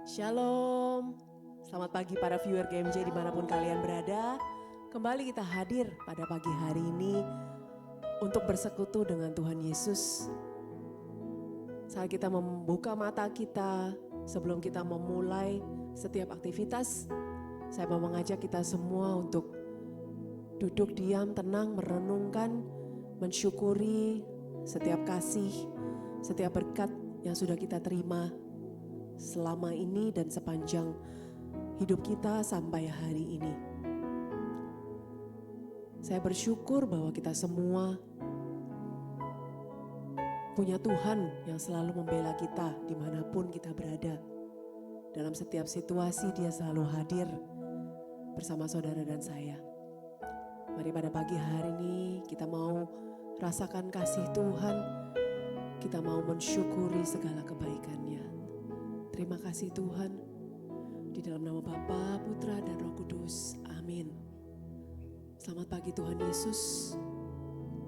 Shalom, selamat pagi para viewer GMJ dimanapun kalian berada. Kembali kita hadir pada pagi hari ini untuk bersekutu dengan Tuhan Yesus. Saat kita membuka mata kita, sebelum kita memulai setiap aktivitas, saya mau mengajak kita semua untuk duduk diam, tenang, merenungkan, mensyukuri setiap kasih, setiap berkat yang sudah kita terima selama ini dan sepanjang hidup kita sampai hari ini. Saya bersyukur bahwa kita semua punya Tuhan yang selalu membela kita dimanapun kita berada. Dalam setiap situasi Dia selalu hadir bersama saudara dan saya. Mari pada pagi hari ini kita mau rasakan kasih Tuhan, kita mau mensyukuri segala kebaikan-Nya. Terima kasih Tuhan, di dalam nama Bapa, Putra, dan Roh Kudus. Amin. Selamat pagi Tuhan Yesus.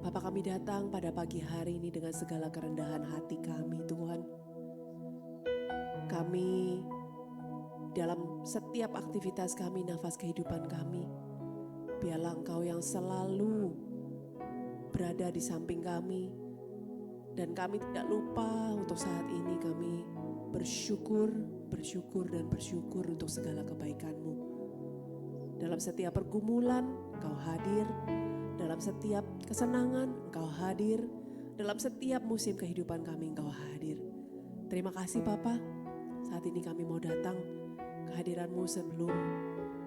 Bapa, kami datang pada pagi hari ini dengan segala kerendahan hati kami Tuhan. Kami dalam setiap aktivitas kami, nafas kehidupan kami, biarlah Engkau yang selalu berada di samping kami. Dan kami tidak lupa untuk saat ini kami bersyukur untuk segala kebaikan-Mu. Dalam setiap pergumulan Engkau hadir, dalam setiap kesenangan Engkau hadir, dalam setiap musim kehidupan kami Engkau hadir. Terima kasih Bapa, saat ini kami mau datang kehadiran-Mu sebelum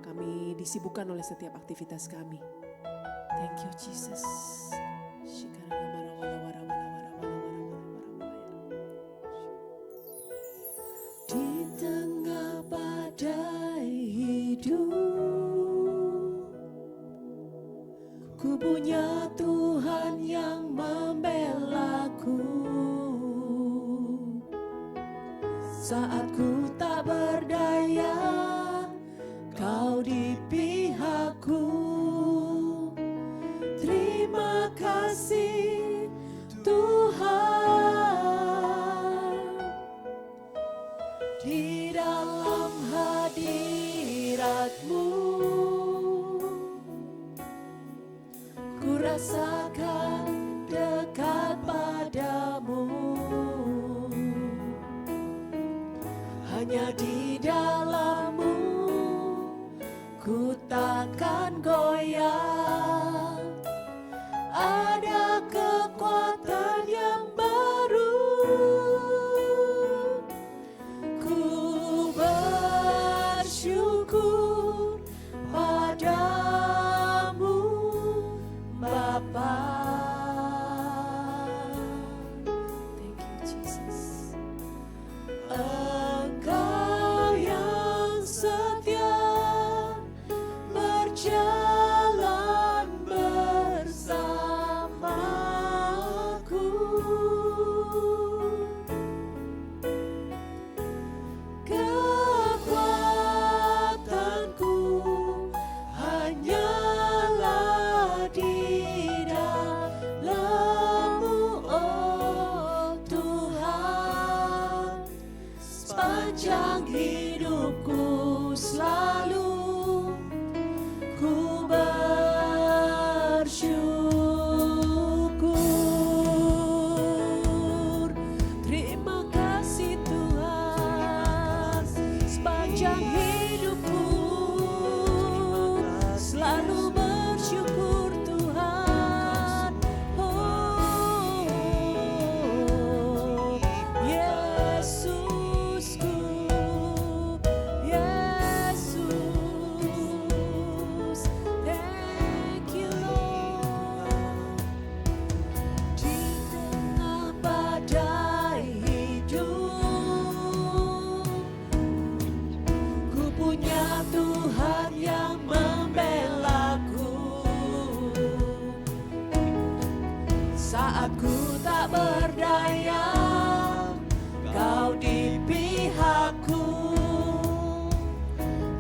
kami disibukkan oleh setiap aktivitas kami. Thank you Jesus. Di tengah badai hidup, ku punya Tuhan yang membelaku. Saat ku tak berdaya, Kau di pihakku. Terima kasih Tuhan, di dalam hadirat-Mu ku rasakan dekat padamu. Hanya di dalam-Mu ku takkan goyah. Ada kekuatan yang baru. Ku bersyukur padamu Bapa. Thank you Jesus. Engkau yang setia berjalan bersamaku. Kekuatanku hanyalah di dalam-Mu, oh Tuhan. Sepanjang hidupku selalu ku bersyukur. Terima kasih Tuhan, sepanjang hidupku selalu bersyukur Tuhan. Oh Yesusku, Yesus, thank you Lord. Di tengah badai hidup, ku punya Tuhan yang membelaku. Saat ku tak berdaya, Kau di pihakku.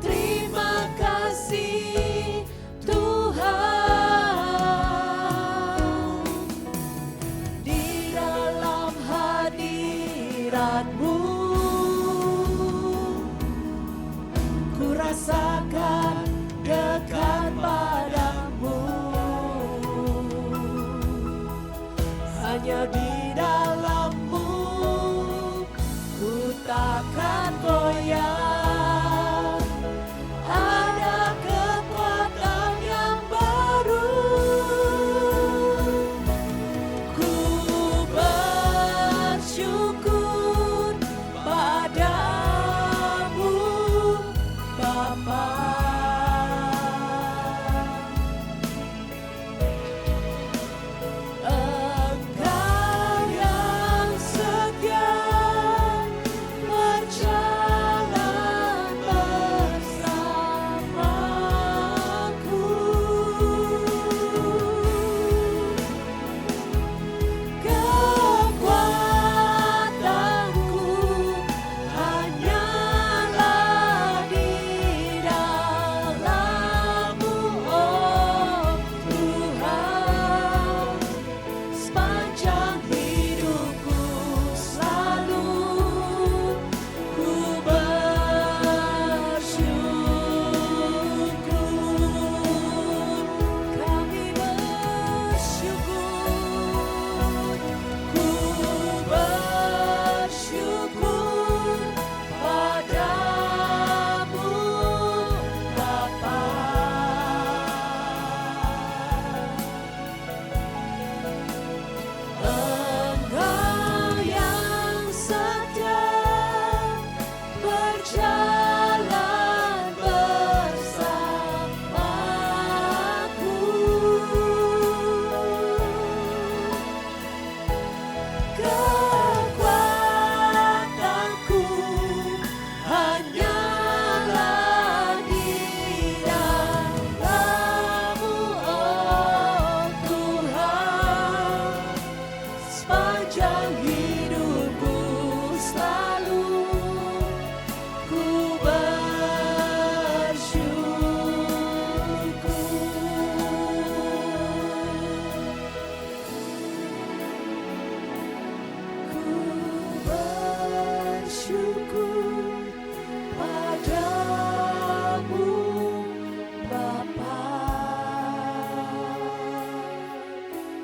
Terima kasih Tuhan, di dalam hadirat-Mu hanya di dalam-Mu ku takkan goyah. Ada kekuatan yang baru, ku bersyukur padamu Bapa. Engkau yang setia berjalan bersamaku. Kekuatanku hanyalah di dalam-Mu, oh Tuhan. Sepanjang hidupku selalu ku bersyukur. Kami bersyukur, ku bersyukur padamu Bapa. Engkau yang setia berjalan bersamaku. Kekuatanku hanyalah di dalam-Mu, oh Tuhan. Sepanjang hidupku selalu ku bersyukur padamu Bapa.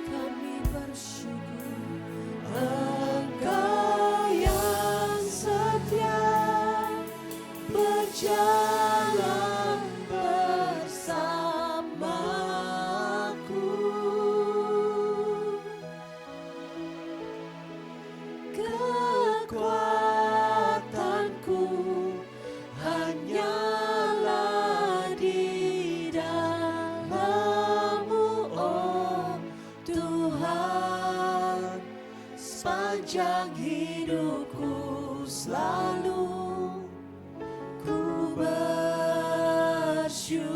Kami bersyukur Engkau yang setia berjalan bersamaku. Kekuatanku hanyalah di dalam-Mu, oh Tuhan. Sepanjang hidupku selalu ku bersyukur.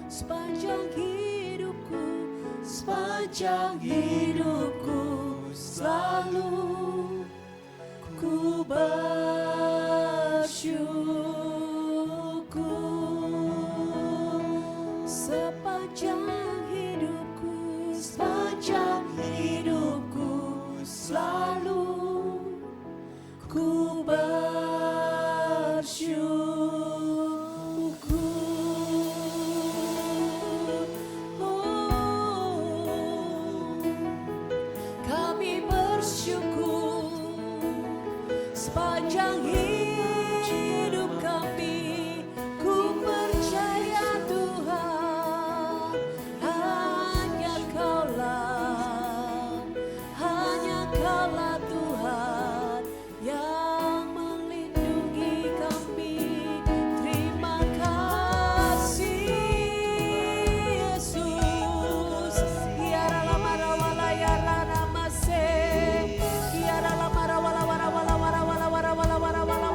Sepanjang hidupku selalu ku bersyukur. Sepanjang hidupku selalu ku bersyukur. Oh, kami bersyukur sepanjang hidup kami. Ku percaya Tuhan, hanya Kaulah Tuhan yang melindungi kami. Terima kasih Yesus. Kiara lama rawala yara namase. Kiara lama rawala wara wala wara wala wara wala wara wala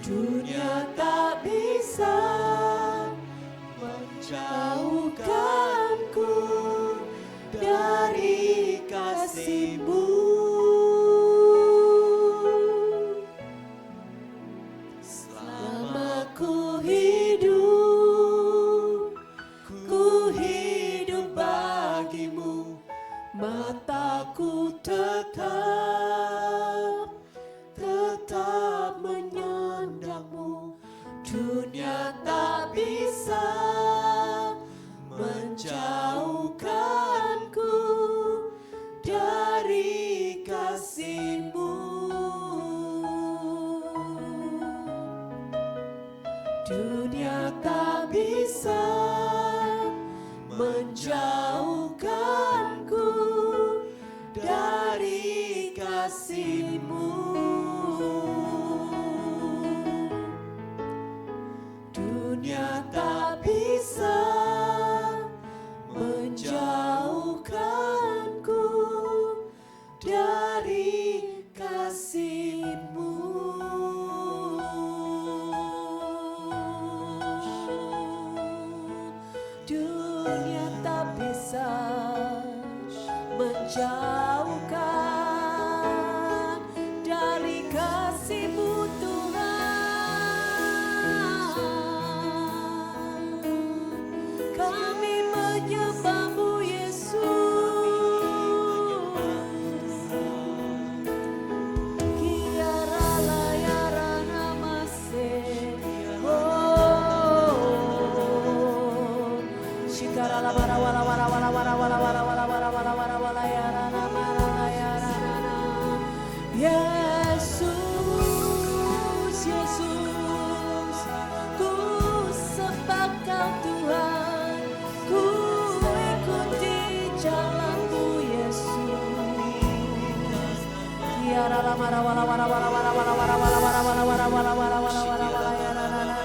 Dunia tak bisa menjauhkanku dari kasih-Mu. Selama ku hidup bagimu, mataku tetap menyandangmu. Dunia tak bisa menjauhkanku dari kasih-Mu. Dunia tak bisa menjauhkanku dari kasih-Mu. Dunia tak bisa menjauhkanku dari kasih-Mu. Dunia tak bisa menjauhkan dari kasih-Mu, Tuhan. Kami menyembah-Mu, Yesus. Kiara layara namase. Oh, shikara la wara wara wara wara wara wara wara wara wara wara wara wara yara namara layara nana. Yesus, Yesus, ku sembah Kau Tuhan, ku ikuti jalan-Mu, Yesus. Kiara la mara wala wala wala wala wala wala wala wala wala wala wala wala wala wala wala yara nana.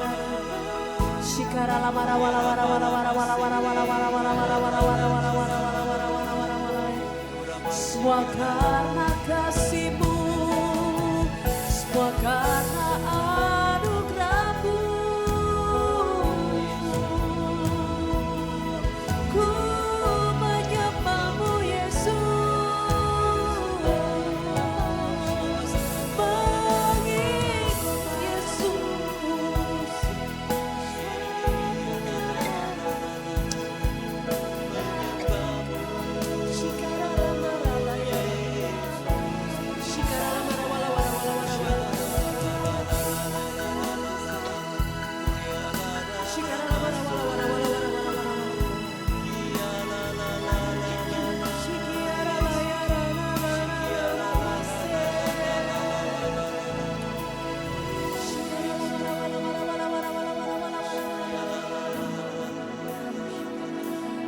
Shikara la mara wala wala wala wala wala wala wala wala wala wala wala wala wala wala wala wala wala wala. Semua karena kasih-Mu, semua karena anugerah-Mu. Ku menyembah-Mu, Yesus. Mengikut Yesus.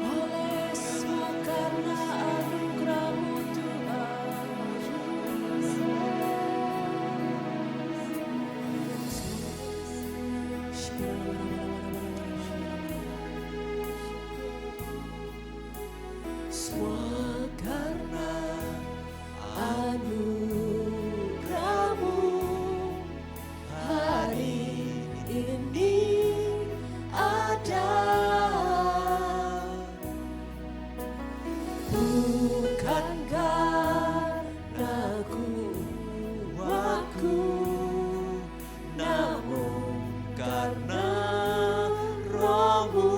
Oleh semua karena anugerah-Mu, Tuhan. Semua karena anugerah-Mu, hari ini ada. Bukan karena kuatku, namun karena Roh-Mu.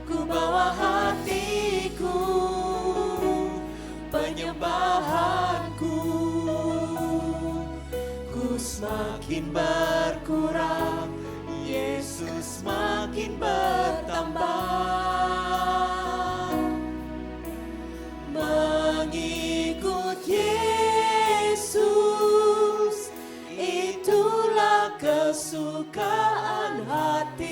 Ku bawa hatiku, penyembahanku, ku semakin berkurang, Yesus semakin bertambah. Mengikut Yesus, itulah kesukaan hatiku.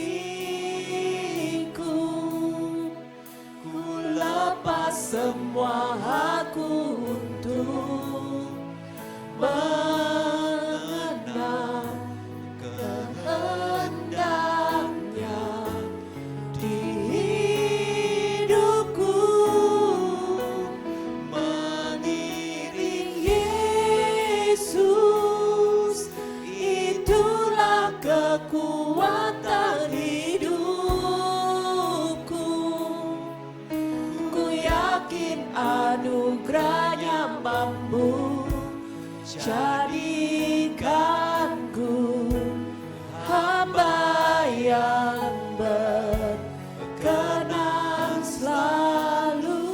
Ku lepas semua hakku untuk mengenal kehendaknya di hidupku. Mengiring Yesus jadikanku hamba yang berkenan selalu.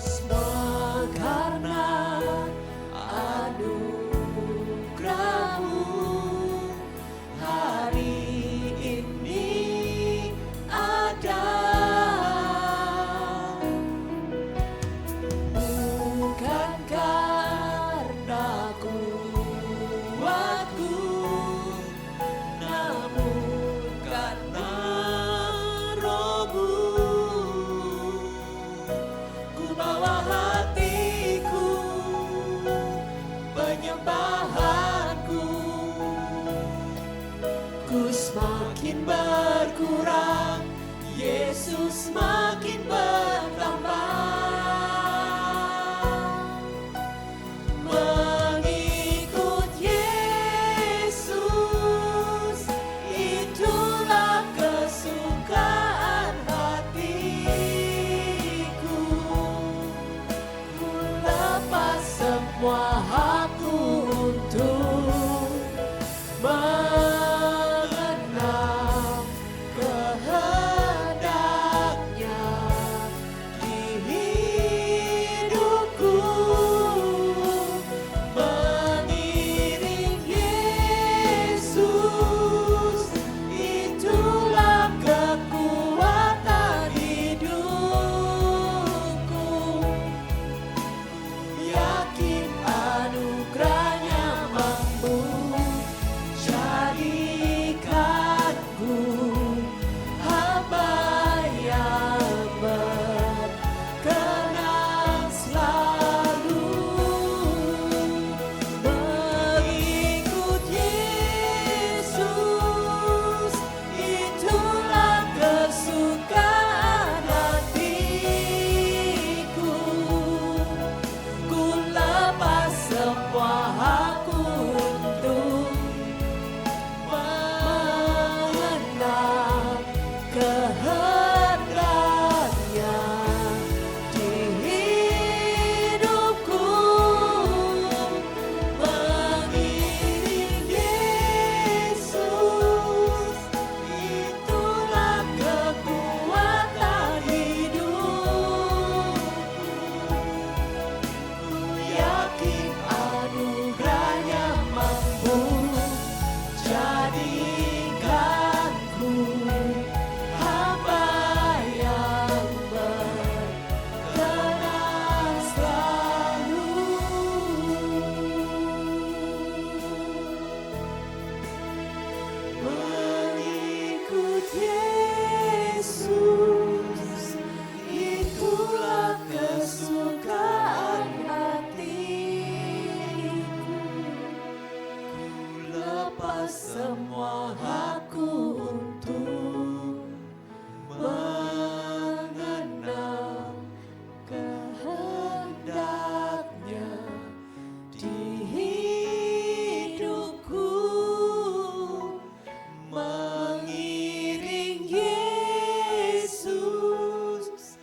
Semua karena anugerah-Mu hari ini ada. Bukan karena kuatku, namun karena Roh-Mu. Ku bawa hatiku, penyembahanku, ku semakin berkurang, Yesus semakin bertambah. Mengikut Yesus, itulah kesukaan hatiku. Ku lepas semua hakku untuk mengenal kehendaknya di hidupku. Mengiring Yesus, itulah kekuatan hidupku. Yakin anugerahnya mampu jadikanku hamba yang berkenan selalu. Mengikut Yesus, itulah kesukaan hatiku. Ku lepas semua hakku untuk mengenal kehendaknya di hidupku. Mengiring Yesus, itulah kekuatan hidupku. Ku yakin anugerahnya mampu jadikanku hamba yang berkenan selalu. Mengikut Yesus, itulah kesukaan hatiku. Ku lepas semua hakku untuk mengenal kehendaknya di hidupku. Mengiring Yesus,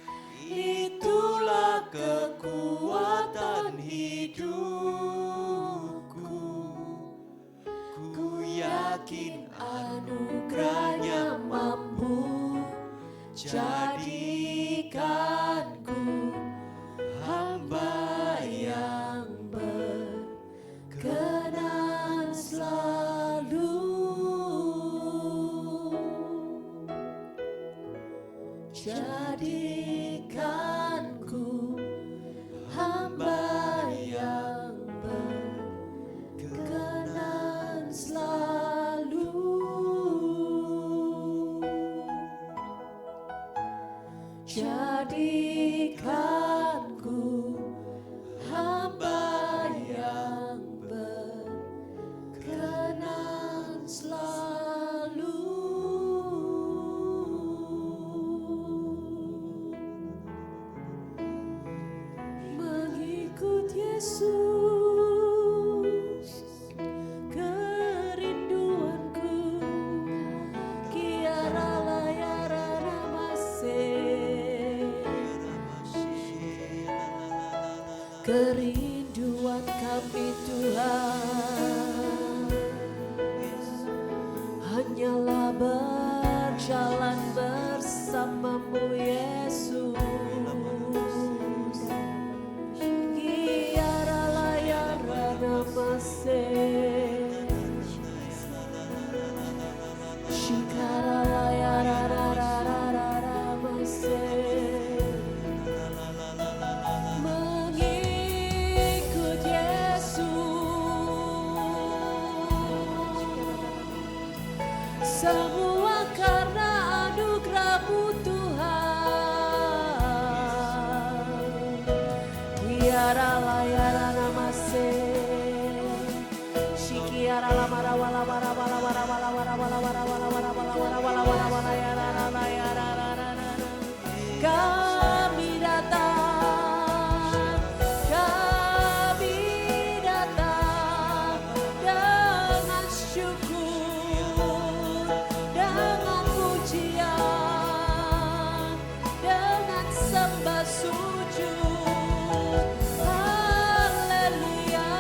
itulah kekuatan hidupku. Ku yakin anugerahnya mampu jadikanku hamba yang berkenan selalu. Jadikanku hamba yang berkenan selalu. Jadikanku hamba yang berkenan selalu. Mengikut Yesus, kerinduanku, kiara layara ramase. kerinduan kami Tuhan hanyalah berjalan bersamamu Yesus. Mengikut Yesus, semua karena anugerah-Mu Tuhan. Kiara layara namase, shikiara lamara wala wala wala wala wala wala wala wala wala wala wala wala wala wala wala yara layara layara. Kami datang dengan syukur, dengan pujian, dengan sembah sujud. Haleluya.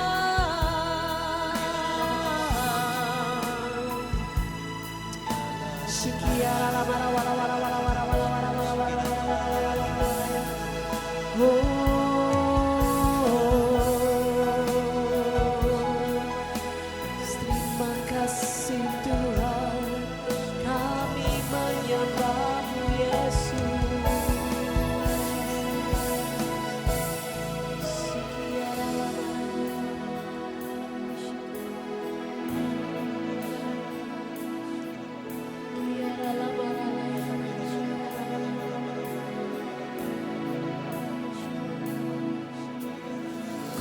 Shikiara la mara wala wala wala wala wala wala wala wala terima kasih Tuhan, kami menyembah-Mu Yesus.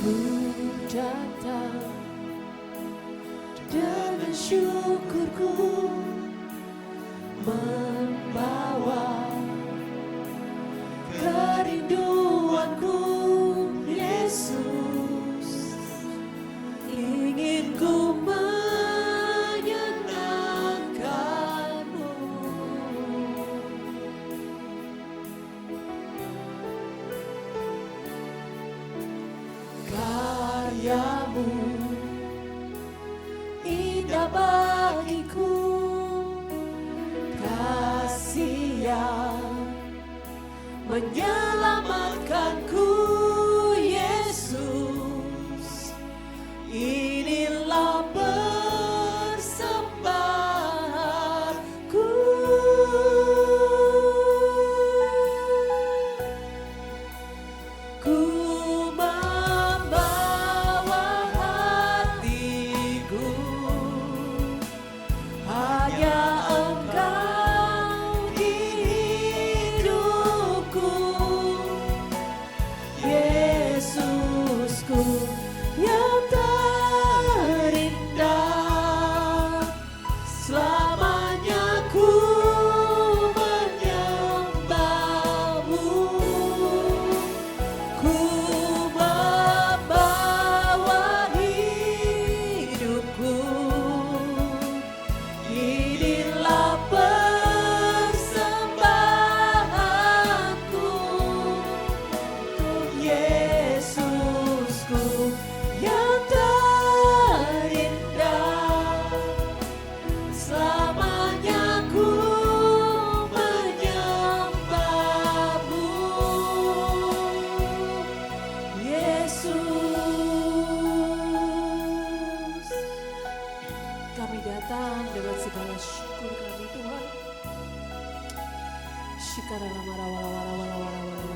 Ku datang dengan syukurku, membawa kerinduanku Yesus. Ingin ku menyenangkan-Mu. Karya-Mu indah bagiku, kasih yang menyelamatkanku Yesus. Inilah persembahanku. Ku membawa hatiku, hanya Engkau di hidupku, Yesusku yang terindah. Selamanya ku menyembah-Mu. Ku membawa hidupku, inilah persembahanku untuk Yesusku yang terindah. Selamanya ku menyembah-Mu, Yesus. Kami datang dengan segala syukur kami Tuhan. Shikara lamara wala wala wala wala wala wala.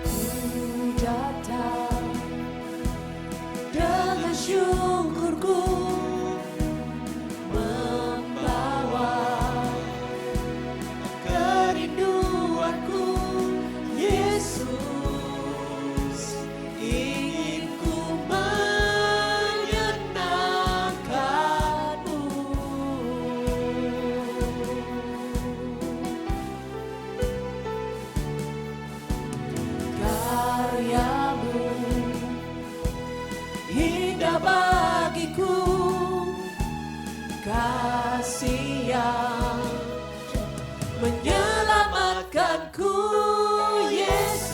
Ku datang dengan syukurku, membawa kerinduanku Yesus. Ingin ku menyenangkan-Mu. Karya-Mu indah bagiku, kasih yang menyelamatkanku Yesus.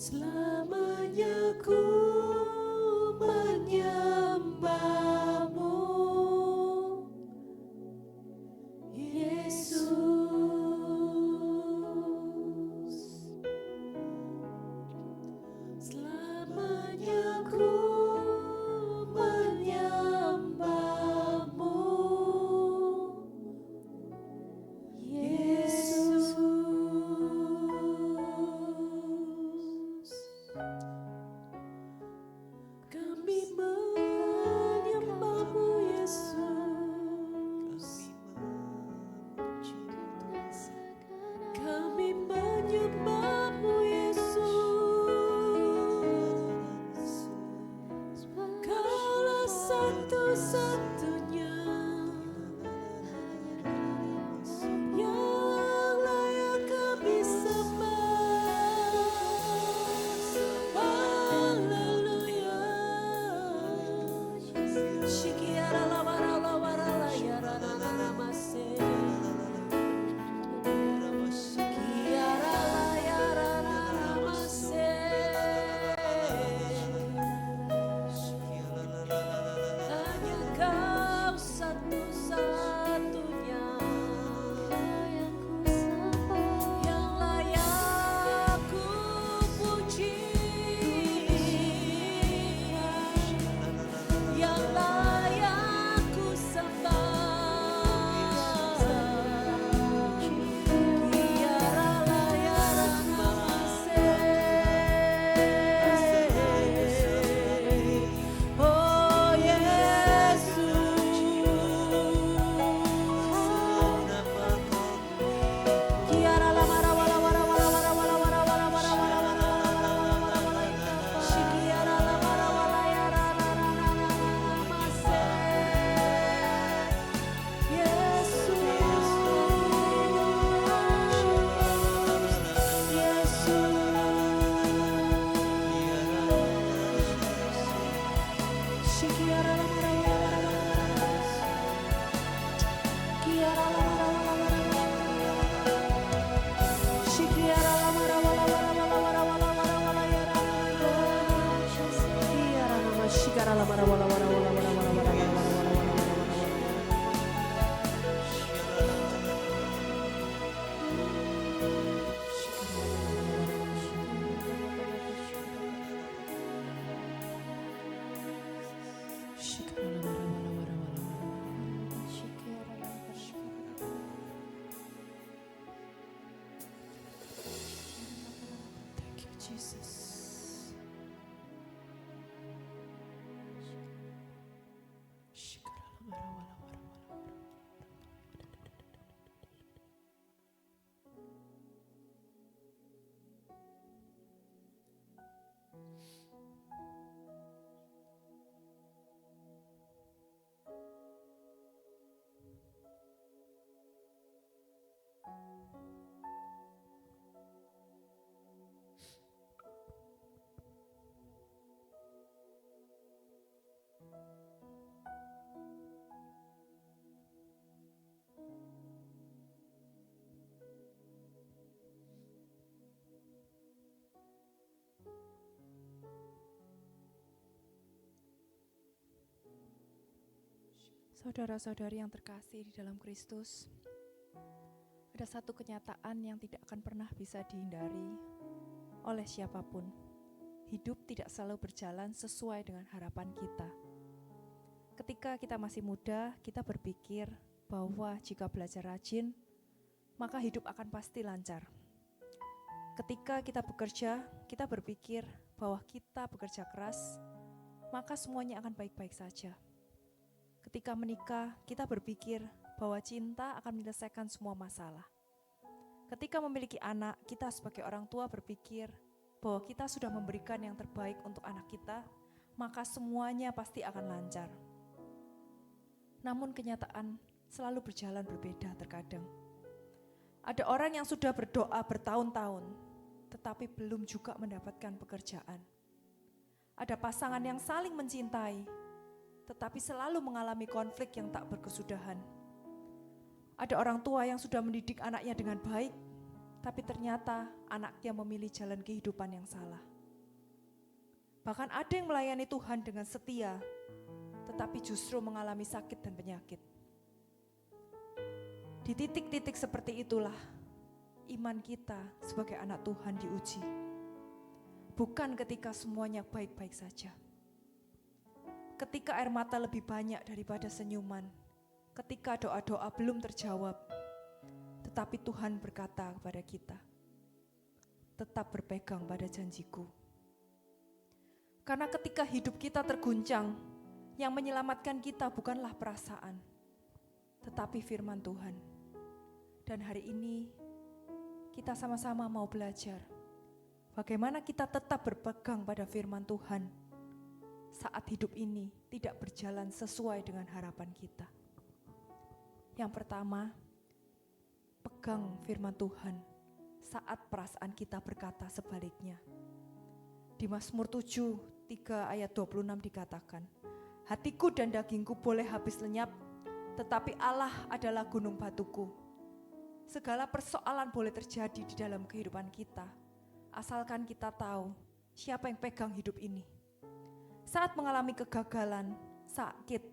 Selamanya ku menyembahmu, Yesus. Selamanya ku menyembahmu, Yesus. Kami menyembahmu, Yesus. Kami menyembahmu, Yesus. Kaulah satu-satunya yang layak kami sembah. Haleluya. Shikiara la bara la bara la yara na na na mase. Shikiara la yara na na mase. Hanya kau satu-satunya yang layak ku puji, yang layak ku sembah. Kiara la yara namase. Oh Yesus. Kiara la mara wala wala wala wala wala wala wala wala wala wala wala wala. Shikiara la mara wala yara na na na na na mase. Yesus. Yesus. Shikiara la mara wala wala wala. Kiara la mara wala wala wala. Shikiara la mara wala wala wala wala wala wala wala yara. Kiara nama shikara la mara wala wala wala wala wala wala wala wala wala wala wala. Shikara la mara wala wala wala wala. Thank you, Jesus. Shikara la mara wala wala wala. Saudara-saudari yang terkasih di dalam Kristus, ada satu kenyataan yang tidak akan pernah bisa dihindari oleh siapapun. Hidup tidak selalu berjalan sesuai dengan harapan kita. Ketika kita masih muda, kita berpikir bahwa jika belajar rajin, maka hidup akan pasti lancar. Ketika kita bekerja, kita berpikir bahwa kita bekerja keras, maka semuanya akan baik-baik saja. Ketika menikah, kita berpikir bahwa cinta akan menyelesaikan semua masalah. Ketika memiliki anak, kita sebagai orang tua berpikir bahwa kita sudah memberikan yang terbaik untuk anak kita, maka semuanya pasti akan lancar. Namun kenyataan selalu berjalan berbeda terkadang. Ada orang yang sudah berdoa bertahun-tahun, tetapi belum juga mendapatkan pekerjaan. Ada pasangan yang saling mencintai, tetapi selalu mengalami konflik yang tak berkesudahan. Ada orang tua yang sudah mendidik anaknya dengan baik, tapi ternyata anaknya memilih jalan kehidupan yang salah. Bahkan ada yang melayani Tuhan dengan setia, tetapi justru mengalami sakit dan penyakit. Di titik-titik seperti itulah iman kita sebagai anak Tuhan diuji. Bukan ketika semuanya baik-baik saja. Ketika air mata lebih banyak daripada senyuman, ketika doa-doa belum terjawab, tetapi Tuhan berkata kepada kita, tetap berpegang pada janjiku. Karena ketika hidup kita terguncang, yang menyelamatkan kita bukanlah perasaan, tetapi firman Tuhan. Dan hari ini kita sama-sama mau belajar bagaimana kita tetap berpegang pada firman Tuhan saat hidup ini tidak berjalan sesuai dengan harapan kita. Yang pertama, pegang firman Tuhan saat perasaan kita berkata sebaliknya. Di Mazmur 7:3 ayat 26 dikatakan, hatiku dan dagingku boleh habis lenyap, tetapi Allah adalah gunung batuku. Segala persoalan boleh terjadi di dalam kehidupan kita, asalkan kita tahu siapa yang pegang hidup ini. Saat mengalami kegagalan, sakit,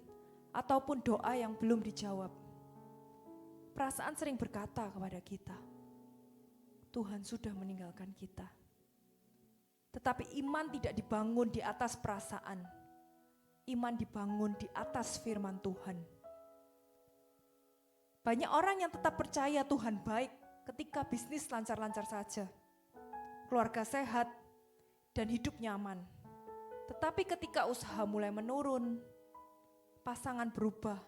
ataupun doa yang belum dijawab, perasaan sering berkata kepada kita, Tuhan sudah meninggalkan kita. Tetapi iman tidak dibangun di atas perasaan. Iman dibangun di atas firman Tuhan. Banyak orang yang tetap percaya Tuhan baik ketika bisnis lancar-lancar saja, keluarga sehat, dan hidup nyaman. Tetapi ketika usaha mulai menurun, pasangan berubah,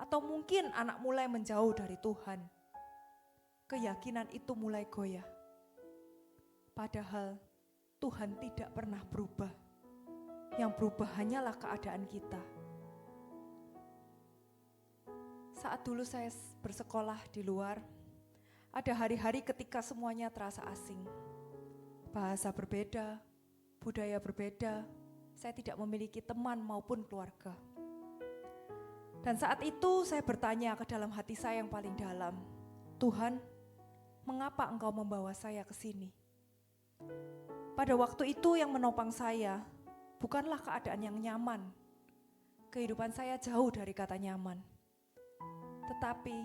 atau mungkin anak mulai menjauh dari Tuhan, keyakinan itu mulai goyah. Padahal Tuhan tidak pernah berubah. Yang berubah hanyalah keadaan kita. Saat dulu saya bersekolah di luar, ada hari-hari ketika semuanya terasa asing. Bahasa berbeda, budaya berbeda, saya tidak memiliki teman maupun keluarga. Dan saat itu saya bertanya ke dalam hati saya yang paling dalam, Tuhan, mengapa Engkau membawa saya ke sini? Pada waktu itu yang menopang saya bukanlah keadaan yang nyaman. Kehidupan saya jauh dari kata nyaman. Tetapi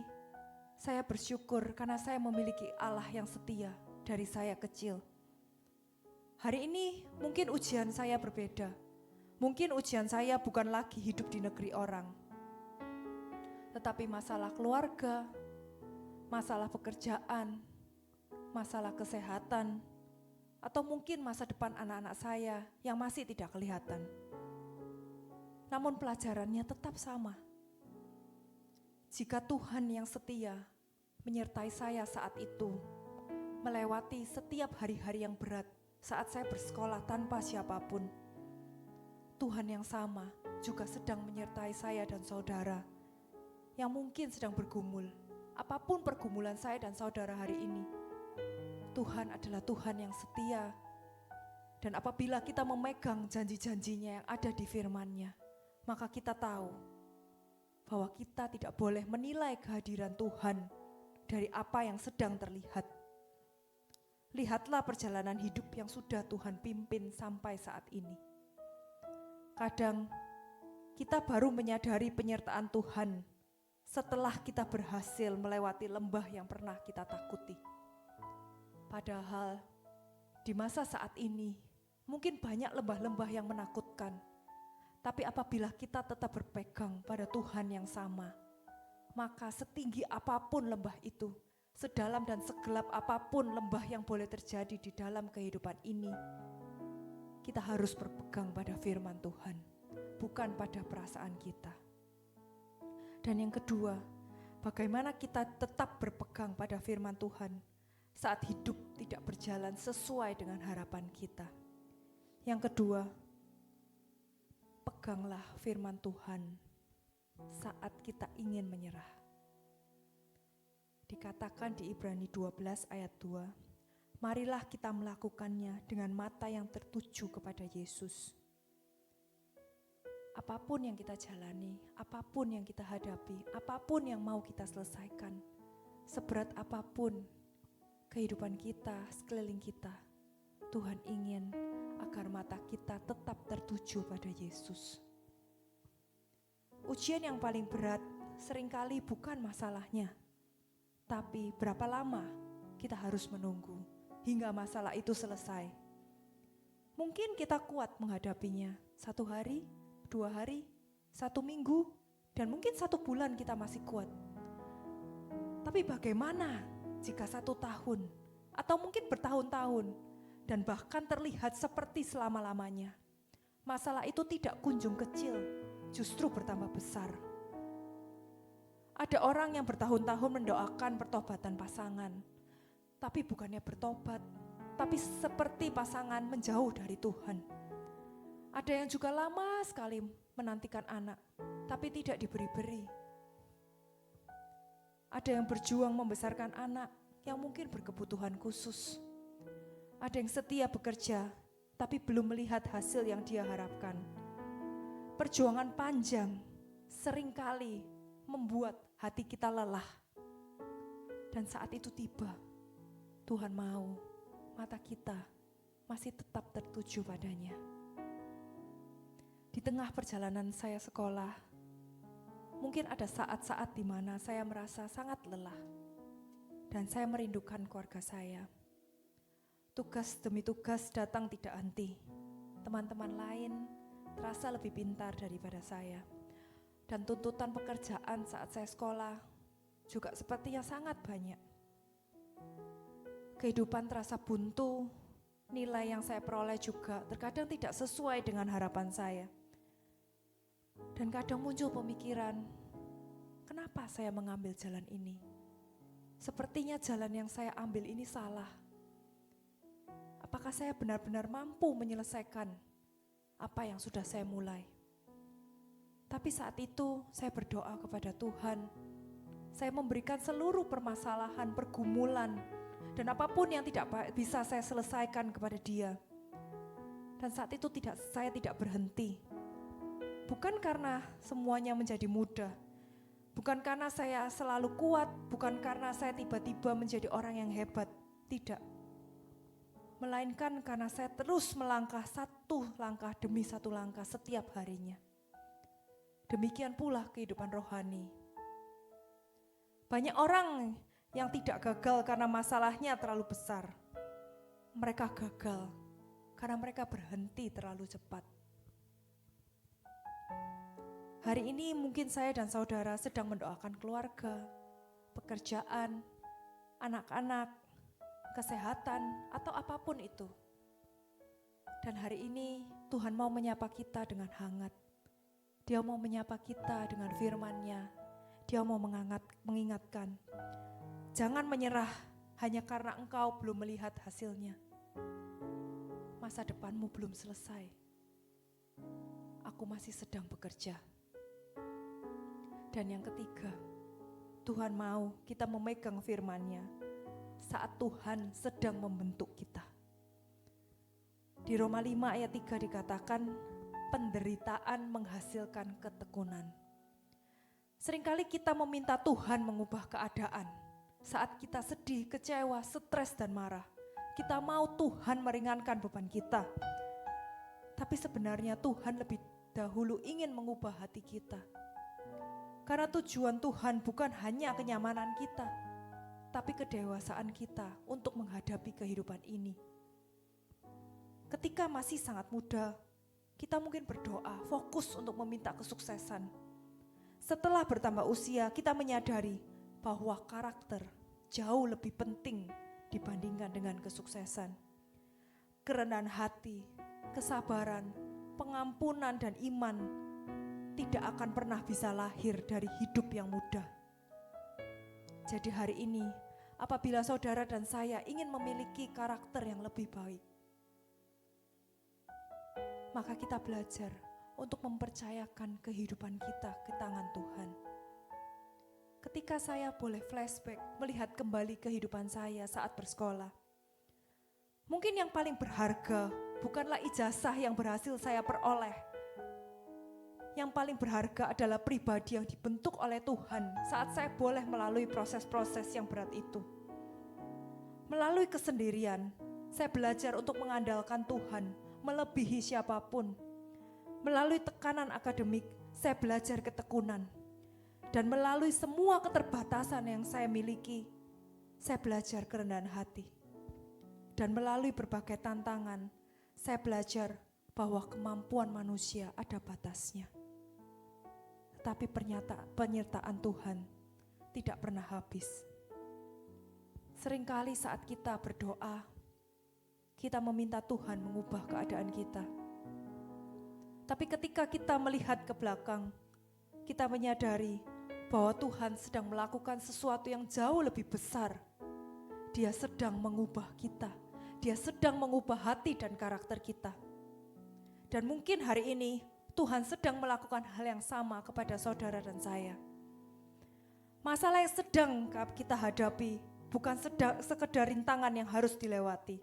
saya bersyukur karena saya memiliki Allah yang setia dari saya kecil. Hari ini mungkin ujian saya berbeda. Mungkin ujian saya bukan lagi hidup di negeri orang. Tetapi masalah keluarga, masalah pekerjaan, masalah kesehatan, atau mungkin masa depan anak-anak saya yang masih tidak kelihatan. Namun pelajarannya tetap sama. Jika Tuhan yang setia menyertai saya saat itu, melewati setiap hari-hari yang berat saat saya bersekolah tanpa siapapun, Tuhan yang sama juga sedang menyertai saya dan saudara yang mungkin sedang bergumul. Apapun pergumulan saya dan saudara hari ini, Tuhan adalah Tuhan yang setia. Dan apabila kita memegang janji-janjinya yang ada di firman-Nya, maka kita tahu bahwa kita tidak boleh menilai kehadiran Tuhan dari apa yang sedang terlihat. Lihatlah perjalanan hidup yang sudah Tuhan pimpin sampai saat ini. Kadang kita baru menyadari penyertaan Tuhan setelah kita berhasil melewati lembah yang pernah kita takuti. Padahal di masa saat ini mungkin banyak lembah-lembah yang menakutkan. Tapi apabila kita tetap berpegang pada Tuhan yang sama, maka setinggi apapun lembah itu, sedalam dan segelap apapun lembah yang boleh terjadi di dalam kehidupan ini, kita harus berpegang pada firman Tuhan, bukan pada perasaan kita. Dan yang kedua, bagaimana kita tetap berpegang pada firman Tuhan saat hidup tidak berjalan sesuai dengan harapan kita. Yang kedua, peganglah firman Tuhan saat kita ingin menyerah. Dikatakan di Ibrani 12 ayat 2, marilah kita melakukannya dengan mata yang tertuju kepada Yesus. Apapun yang kita jalani, apapun yang kita hadapi, apapun yang mau kita selesaikan, seberat apapun kehidupan kita, sekeliling kita, Tuhan ingin agar mata kita tetap tertuju pada Yesus. Ujian yang paling berat seringkali bukan masalahnya, tapi berapa lama kita harus menunggu hingga masalah itu selesai. Mungkin kita kuat menghadapinya 1 hari, 2 hari, 1 minggu, dan mungkin 1 bulan kita masih kuat. Tapi bagaimana jika 1 tahun atau mungkin bertahun-tahun dan bahkan terlihat seperti selama-lamanya? Masalah itu tidak kunjung kecil, justru bertambah besar. Ada orang yang bertahun-tahun mendoakan pertobatan pasangan, tapi bukannya bertobat, tapi seperti pasangan menjauh dari Tuhan. Ada yang juga lama sekali menantikan anak, tapi tidak diberi-beri. Ada yang berjuang membesarkan anak yang mungkin berkebutuhan khusus. Ada yang setia bekerja, tapi belum melihat hasil yang dia harapkan. Perjuangan panjang seringkali membuat hati kita lelah. Dan saat itu tiba, Tuhan mau mata kita masih tetap tertuju padanya. Di tengah perjalanan saya sekolah, mungkin ada saat-saat di mana saya merasa sangat lelah dan saya merindukan keluarga saya. Tugas demi tugas datang tidak henti. Teman-teman lain terasa lebih pintar daripada saya. Dan tuntutan pekerjaan saat saya sekolah juga sepertinya sangat banyak. Kehidupan terasa buntu, nilai yang saya peroleh juga terkadang tidak sesuai dengan harapan saya. Dan kadang muncul pemikiran, kenapa saya mengambil jalan ini? Sepertinya jalan yang saya ambil ini salah. Apakah saya benar-benar mampu menyelesaikan apa yang sudah saya mulai? Tapi saat itu saya berdoa kepada Tuhan. Saya memberikan seluruh permasalahan, pergumulan, dan apapun yang tidak bisa saya selesaikan kepada Dia. Dan saat itu saya tidak berhenti. Bukan karena semuanya menjadi mudah, bukan karena saya selalu kuat, bukan karena saya tiba-tiba menjadi orang yang hebat, tidak. Melainkan karena saya terus melangkah 1 langkah demi 1 langkah setiap harinya. Demikian pula kehidupan rohani. Banyak orang yang tidak gagal karena masalahnya terlalu besar. Mereka gagal karena mereka berhenti terlalu cepat. Hari ini mungkin saya dan saudara sedang mendoakan keluarga, pekerjaan, anak-anak, kesehatan, atau apapun itu. Dan hari ini Tuhan mau menyapa kita dengan hangat. Dia mau menyapa kita dengan firman-Nya. Dia mau mengingatkan, jangan menyerah hanya karena engkau belum melihat hasilnya. Masa depanmu belum selesai. Aku masih sedang bekerja. Dan yang ketiga, Tuhan mau kita memegang firman-Nya saat Tuhan sedang membentuk kita. Di Roma 5 ayat 3 dikatakan, penderitaan menghasilkan ketekunan. Seringkali kita meminta Tuhan mengubah keadaan. Saat kita sedih, kecewa, stres dan marah, kita mau Tuhan meringankan beban kita. Tapi sebenarnya Tuhan lebih dahulu ingin mengubah hati kita. Karena tujuan Tuhan bukan hanya kenyamanan kita, tapi kedewasaan kita untuk menghadapi kehidupan ini. Ketika masih sangat muda, kita mungkin berdoa, fokus untuk meminta kesuksesan. Setelah bertambah usia, kita menyadari bahwa karakter jauh lebih penting dibandingkan dengan kesuksesan. Kerendahan hati, kesabaran, pengampunan dan iman tidak akan pernah bisa lahir dari hidup yang mudah. Jadi hari ini, apabila saudara dan saya ingin memiliki karakter yang lebih baik, maka kita belajar untuk mempercayakan kehidupan kita ke tangan Tuhan. Ketika saya boleh flashback, melihat kembali kehidupan saya saat bersekolah, mungkin yang paling berharga bukanlah ijazah yang berhasil saya peroleh. Yang paling berharga adalah pribadi yang dibentuk oleh Tuhan saat saya boleh melalui proses-proses yang berat itu. Melalui kesendirian, Saya belajar untuk mengandalkan Tuhan melebihi siapapun. Melalui tekanan akademik, saya belajar ketekunan. Dan melalui semua keterbatasan yang saya miliki, saya belajar kerendahan hati. Dan melalui berbagai tantangan, saya belajar bahwa kemampuan manusia ada batasnya. Tetapi penyertaan Tuhan tidak pernah habis. Seringkali saat kita berdoa, kita meminta Tuhan mengubah keadaan kita. Tapi ketika kita melihat ke belakang, kita menyadari bahwa Tuhan sedang melakukan sesuatu yang jauh lebih besar. Dia sedang mengubah kita. Dia sedang mengubah hati dan karakter kita. Dan mungkin hari ini Tuhan sedang melakukan hal yang sama kepada saudara dan saya. Masalah yang sedang kita hadapi bukan sekedar rintangan yang harus dilewati,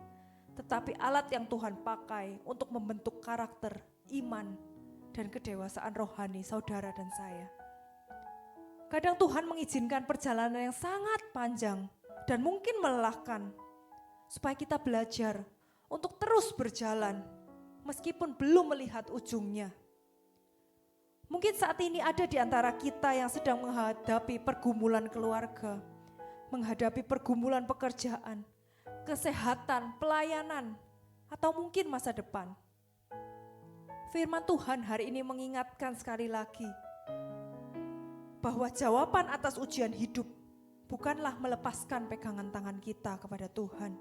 tetapi alat yang Tuhan pakai untuk membentuk karakter, iman, dan kedewasaan rohani saudara dan saya. Kadang Tuhan mengizinkan perjalanan yang sangat panjang dan mungkin melelahkan, supaya kita belajar untuk terus berjalan meskipun belum melihat ujungnya. Mungkin saat ini ada di antara kita yang sedang menghadapi pergumulan keluarga, menghadapi pergumulan pekerjaan, kesehatan, pelayanan, atau mungkin masa depan. Firman Tuhan hari ini mengingatkan sekali lagi bahwa jawaban atas ujian hidup bukanlah melepaskan pegangan tangan kita kepada Tuhan,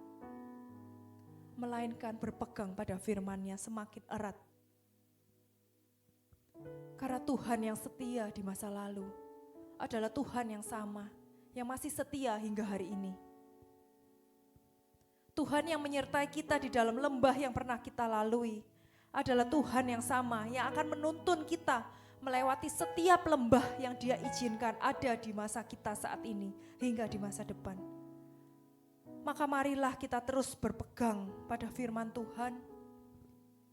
melainkan berpegang pada firman-Nya semakin erat. Karena Tuhan yang setia di masa lalu adalah Tuhan yang sama, yang masih setia hingga hari ini. Tuhan yang menyertai kita di dalam lembah yang pernah kita lalui adalah Tuhan yang sama, yang akan menuntun kita melewati setiap lembah yang Dia izinkan ada di masa kita saat ini hingga di masa depan. Maka marilah kita terus berpegang pada firman Tuhan.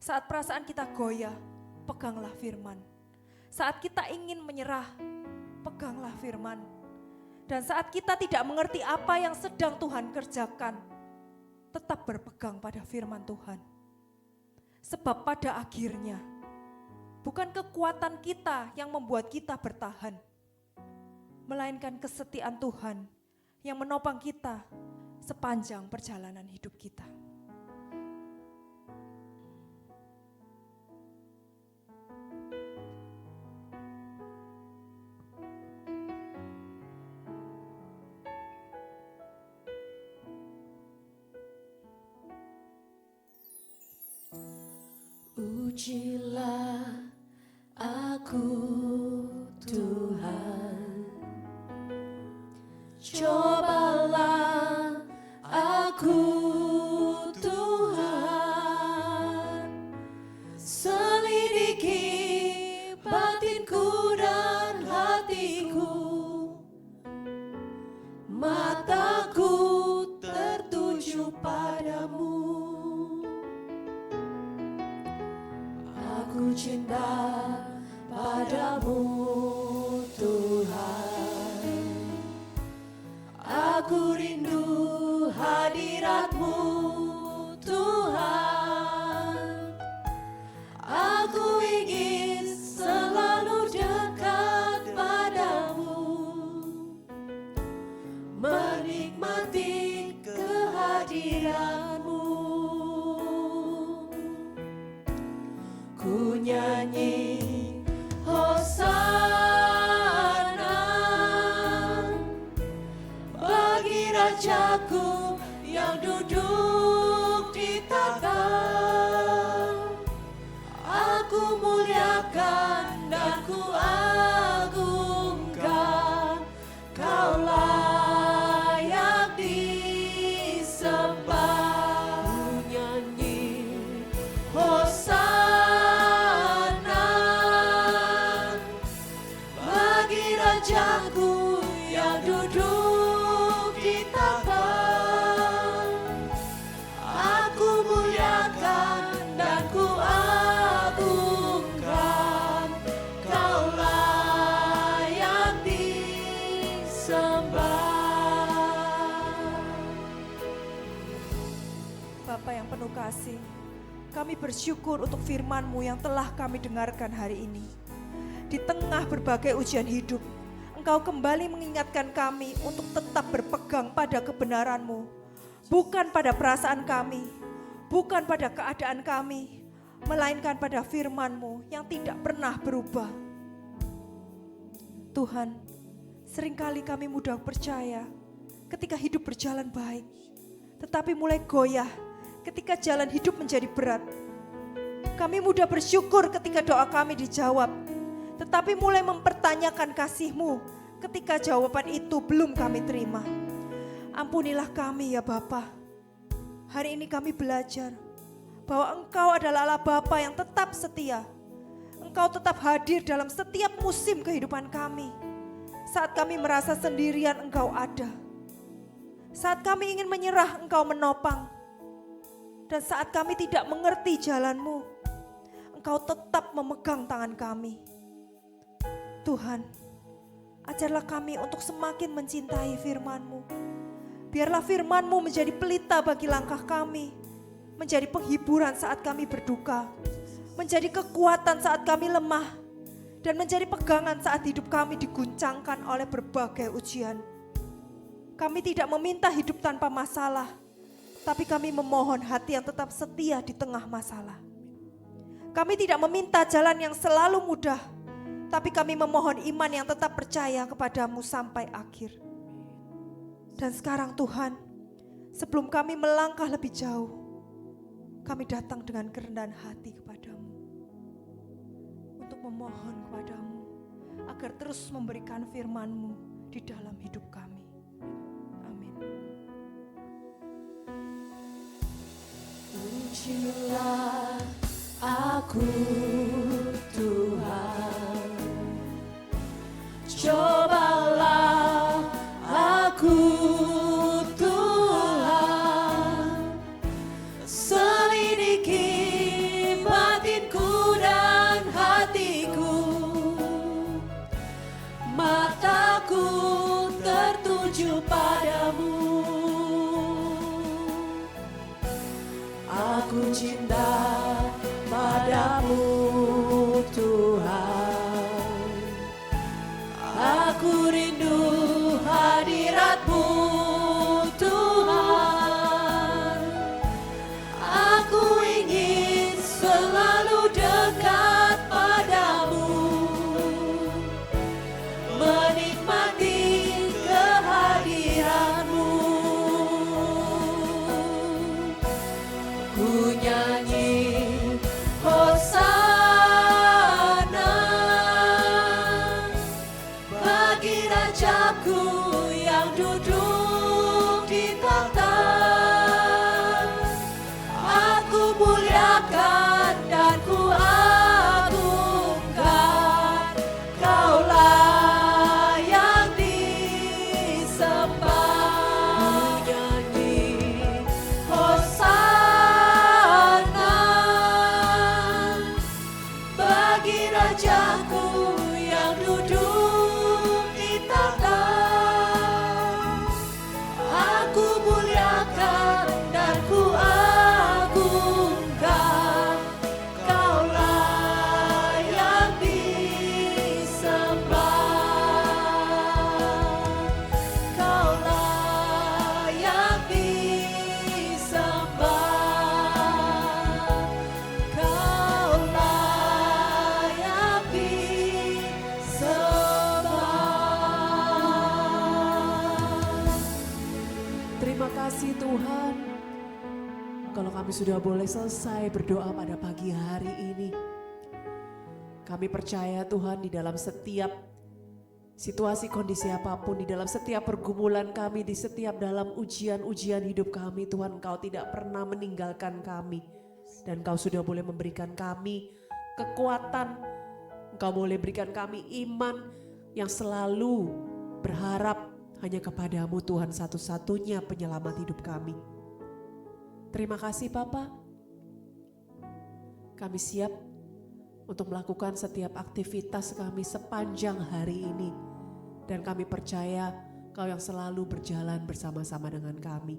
Saat perasaan kita goyah, peganglah firman. Saat kita ingin menyerah, peganglah firman. Dan saat kita tidak mengerti apa yang sedang Tuhan kerjakan, tetap berpegang pada firman Tuhan. Sebab pada akhirnya, bukan kekuatan kita yang membuat kita bertahan, melainkan kesetiaan Tuhan yang menopang kita sepanjang perjalanan hidup kita. Ujilah aku Tuhan, cobalah aku Tuhan, selidiki batinku dan hatiku, mataku tertuju padamu. Aku cinta padamu Tuhan, aku rindu hadirat-Mu Tuhan, aku ingin selalu dekat padamu, menikmati kehadiran-Mu. Ku nyanyi Hosana bagi Rajaku yang duduk di tahta. Aku muliakan dan ku agungkan, Kau layak disembah. Ku nyanyi Hosana yang penuh kasih, kami bersyukur untuk firman-Mu yang telah kami dengarkan hari ini. Di tengah berbagai ujian hidup, Engkau kembali mengingatkan kami untuk tetap berpegang pada kebenaran-Mu, bukan pada perasaan kami, bukan pada keadaan kami, melainkan pada firman-Mu yang tidak pernah berubah. Tuhan, seringkali kami mudah percaya ketika hidup berjalan baik, tetapi mulai goyah ketika jalan hidup menjadi berat. Kami mudah bersyukur ketika doa kami dijawab, tetapi mulai mempertanyakan kasih-Mu ketika jawaban itu belum kami terima. Ampunilah kami ya Bapa. Hari ini kami belajar bahwa Engkau adalah Allah Bapa yang tetap setia. Engkau tetap hadir dalam setiap musim kehidupan kami. Saat kami merasa sendirian, Engkau ada. Saat kami ingin menyerah, Engkau menopang. Dan saat kami tidak mengerti jalan-Mu, Engkau tetap memegang tangan kami. Tuhan, ajarlah kami untuk semakin mencintai firman-Mu. Biarlah firman-Mu menjadi pelita bagi langkah kami, menjadi penghiburan saat kami berduka, menjadi kekuatan saat kami lemah, dan menjadi pegangan saat hidup kami diguncangkan oleh berbagai ujian. Kami tidak meminta hidup tanpa masalah, tapi kami memohon hati yang tetap setia di tengah masalah. Kami tidak meminta jalan yang selalu mudah, tapi kami memohon iman yang tetap percaya kepadamu sampai akhir. Dan sekarang Tuhan, sebelum kami melangkah lebih jauh, kami datang dengan kerendahan hati kepadamu, untuk memohon kepadamu, agar terus memberikan firman-Mu di dalam hidup kami. Amin. Ujilah aku Tuhan, cobalah aku Tuhan, selidiki batinku dan hatiku, mataku tertuju padamu. Aku cinta padamu Tuhan, aku rindu hadirat-Mu Tuhan, aku ingin selalu dekat padamu, menikmati kehadiran-Mu. Ku nyanyi Hosana bagi Rajaku yang duduk di takhta. Aku muliakan dan ku agungkan, Kaulah yang disembah. Ku nyanyi Hosana bagi Rajaku yang duduk di takhta. Aku muliakan dan ku agungkan, Kaulah yang disembah. Kaulah yang disembah. Kaulah yang disembah. Terima kasih Tuhan, kalau kami sudah boleh selesai berdoa pada pagi hari ini. Kami percaya Tuhan, di dalam setiap situasi kondisi apapun, di dalam setiap pergumulan kami, di setiap dalam ujian-ujian hidup kami, Tuhan, Engkau tidak pernah meninggalkan kami. Dan Engkau sudah boleh memberikan kami kekuatan, Engkau boleh berikan kami iman yang selalu berharap hanya kepadamu Tuhan, satu-satunya penyelamat hidup kami. Terima kasih Bapa. Kami siap untuk melakukan setiap aktivitas kami sepanjang hari ini. Dan kami percaya Kau yang selalu berjalan bersama-sama dengan kami.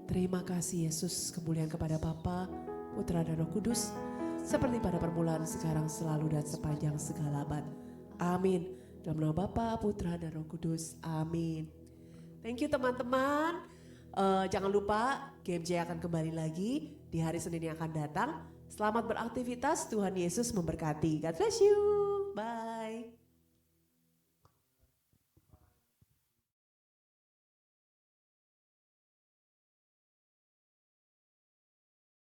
Terima kasih Yesus, kemuliaan kepada Bapa, Putra dan Roh Kudus, seperti pada permulaan, sekarang, selalu, dan sepanjang segala abad. Amin. Dalam nama Bapa, Putra dan Roh Kudus. Amin. Thank you teman-teman. Jangan lupa GMJ akan kembali lagi di hari Senin yang akan datang. Selamat beraktivitas, Tuhan Yesus memberkati. God bless you. Bye.